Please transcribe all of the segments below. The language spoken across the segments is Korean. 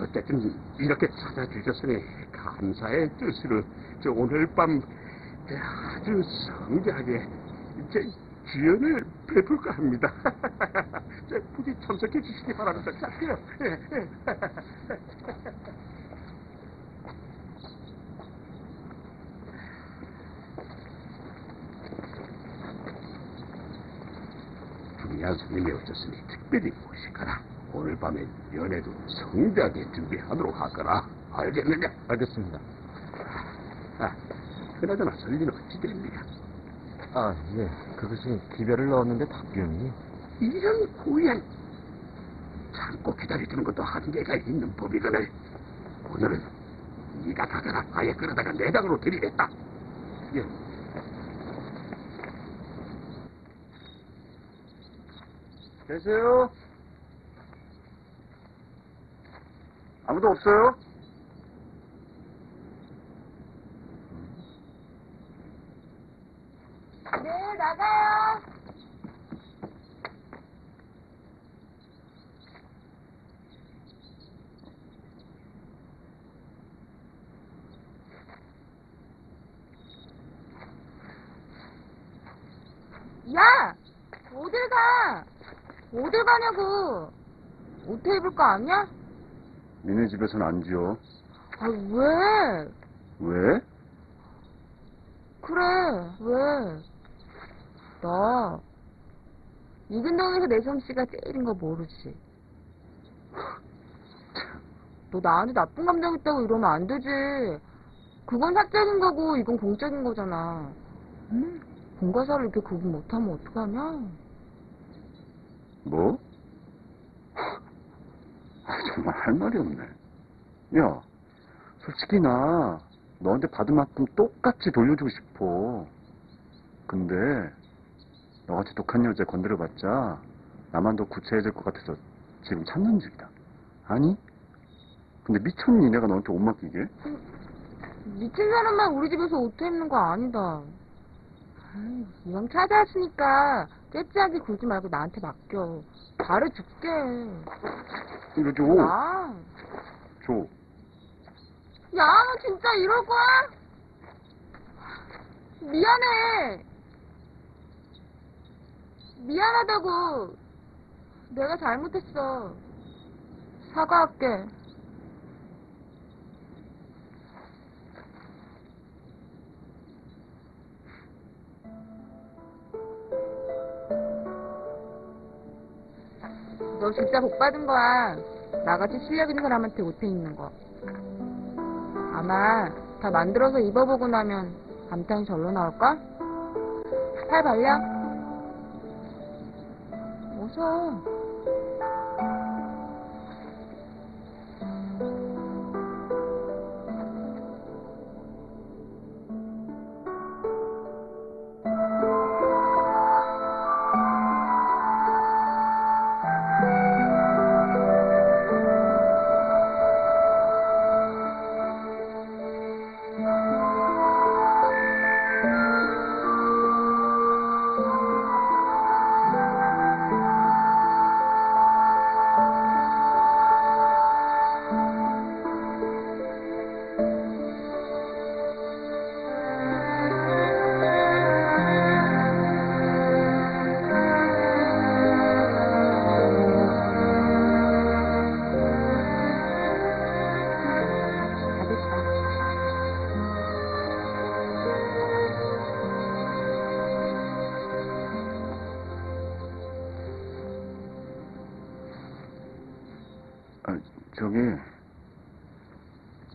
어쨌든 이렇게 찾아주셨으니 감사의 뜻으로 저 오늘 밤 아주 성대하게 제 지연을 베풀까 합니다. 부디 참석해 주시기 바랍니다. 자, 그래요. 중요한 손님이 오셨으니 특별히 모시거라. 오늘 밤에 연애도 성대하게 준비하도록 하거라. 알겠느냐? 알겠습니다. 그나저나 설리는 어찌 됩니까? 예. 그것이 기별을 넣었는데 답변이. 이런 고양 참고 기다려주는 것도 한계가 있는 법이거든. 오늘은 네가 가거라. 아예 끌어다가 내장으로 들이댔다. 예. 계세요? 아무도 없어요? 네, 나가요. 야! 어딜 가? 어딜 가냐고. 옷 입을 거 아니야? 니네 집에서는 안 지어. 왜? 왜? 그래, 왜? 너 이근동에서 내 솜씨가 째린 거 모르지? 너 나한테 나쁜 감정 있다고 이러면 안 되지. 그건 사적인 거고 이건 공적인 거잖아. 응? 공과사를 이렇게 구분 못하면 어떡하냐? 뭐? 정말 할 말이 없네. 야, 솔직히 나 너한테 받은 만큼 똑같이 돌려주고 싶어. 근데 너같이 독한 여자 건드려봤자 나만 더 구체해질 것 같아서 지금 참는 중이다. 아니? 근데 미쳤니 내가 너한테 옷 맡기게? 미친 사람만 우리 집에서 옷 입는 거 아니다. 이왕 찾아왔으니까 째째하게 굴지 말고 나한테 맡겨. 잘해줄게. 이거 줘. 야, 줘. 야, 너 진짜 이럴 거야? 미안해. 미안하다고. 내가 잘못했어. 사과할게. 너 진짜 복 받은 거야. 나같이 실력 있는 사람한테 옷에 입는 거. 아마 다 만들어서 입어보고 나면 감탄이 절로 나올걸? 팔 발려? 어서. 저기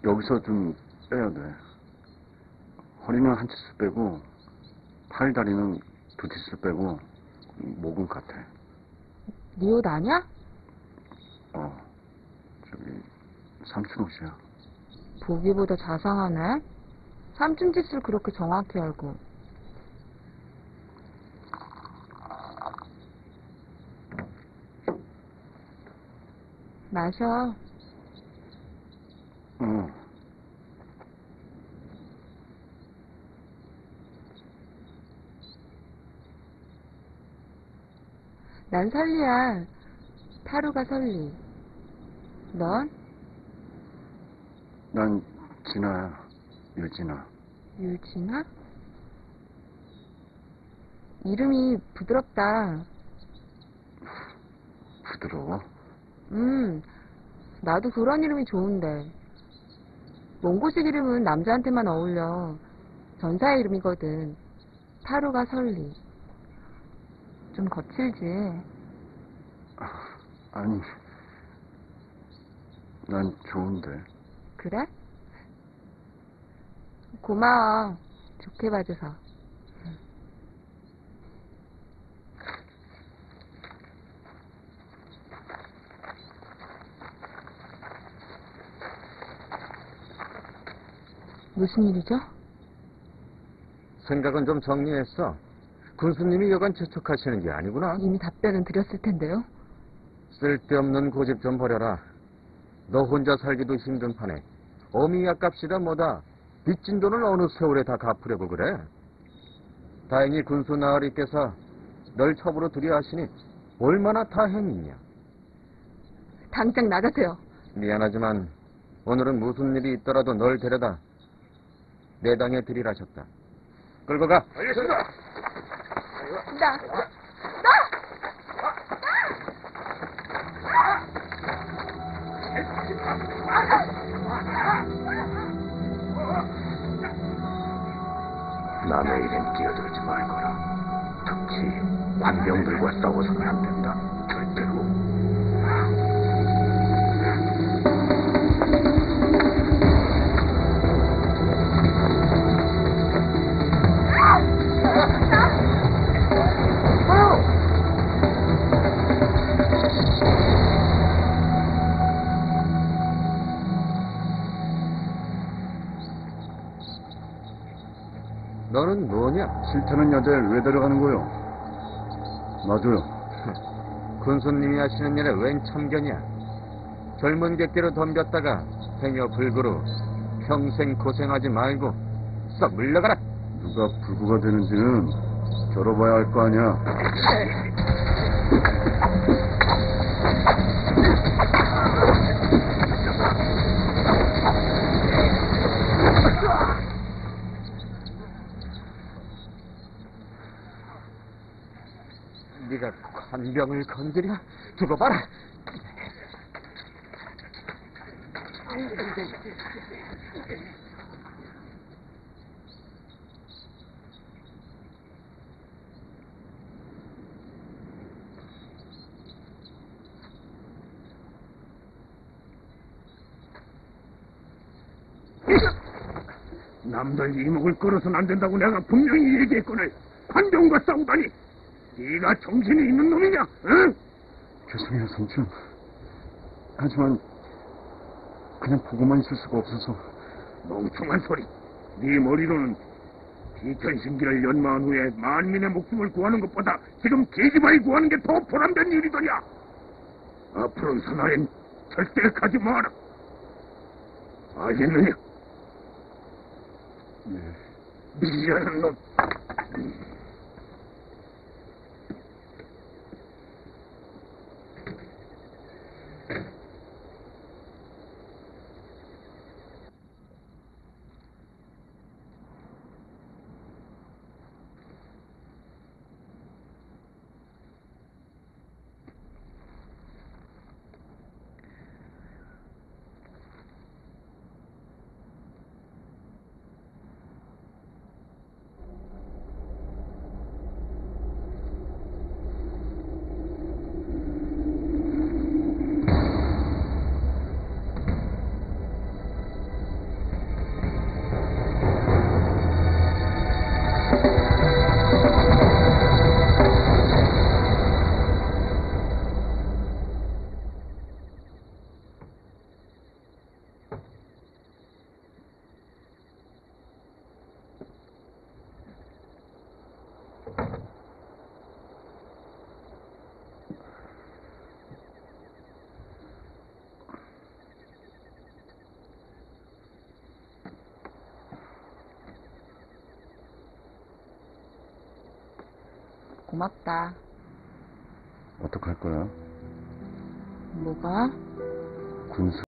여기서 좀 빼야 돼. 허리는 한 치수 빼고 팔 다리는 두 치수 빼고 목은 같아. 네 옷 아냐? 저기 삼촌 옷이야. 보기보다 자상하네. 삼촌 짓을 그렇게 정확히 알고. 마셔. 난 설리야. 타루가 설리. 넌? 난 진아야, 유진아. 유진아? 이름이 부드럽다. 부드러워? 나도 그런 이름이 좋은데. 몽고식 이름은 남자한테만 어울려. 전사의 이름이거든. 타루가 설리. 좀 거칠지. 아니, 난 좋은데. 그래? 고마워. 좋게 봐줘서. 무슨 일이죠? 생각은 좀 정리했어. 군수님이 여간 재촉하시는 게 아니구나. 이미 답변은 드렸을 텐데요. 쓸데없는 고집 좀 버려라. 너 혼자 살기도 힘든 판에 어미 약값이다 뭐다 빚진 돈을 어느 세월에 다 갚으려고 그래. 다행히 군수 나으리께서 널 첩으로 들여하시니 얼마나 다행이냐. 당장 나가세요. 미안하지만 오늘은 무슨 일이 있더라도 널 데려다 내 당에 들이라셨다. 끌고 가. 알겠습니다. 나! 남의 일엔 끼어들지 말거라. 특히 관병들과 싸워서는 안 된다. 절대로. 너는 뭐냐? 싫다는 여자를 왜 데려가는 거요? 놔줘요. 군수님이 하시는 일에 웬 참견이야. 젊은 객기로 덤볐다가 행여 불구로 평생 고생하지 말고 썩 물러가라. 누가 불구가 되는지는 겨뤄봐야 할 거 아니야. 네가 관병을 건드려? 두고 봐라. 남들 이목을 끌어서는 안 된다고 내가 분명히 얘기했거늘. 관병과 싸우다니. 네가 정신이 있는 놈이냐? 응? 죄송해요, 삼촌. 하지만 그냥 보고만 있을 수가 없어서. 멍청한 소리. 네 머리로는 비천신기를 연마한 후에 만민의 목숨을 구하는 것보다 지금 계집아이 구하는 게 더 보람된 일이더냐. 앞으로 선하엔 절대 가지 마라. 알겠느냐? 네. 미련한 놈. 고맙다. 어떡할 거야? 뭐가? 군수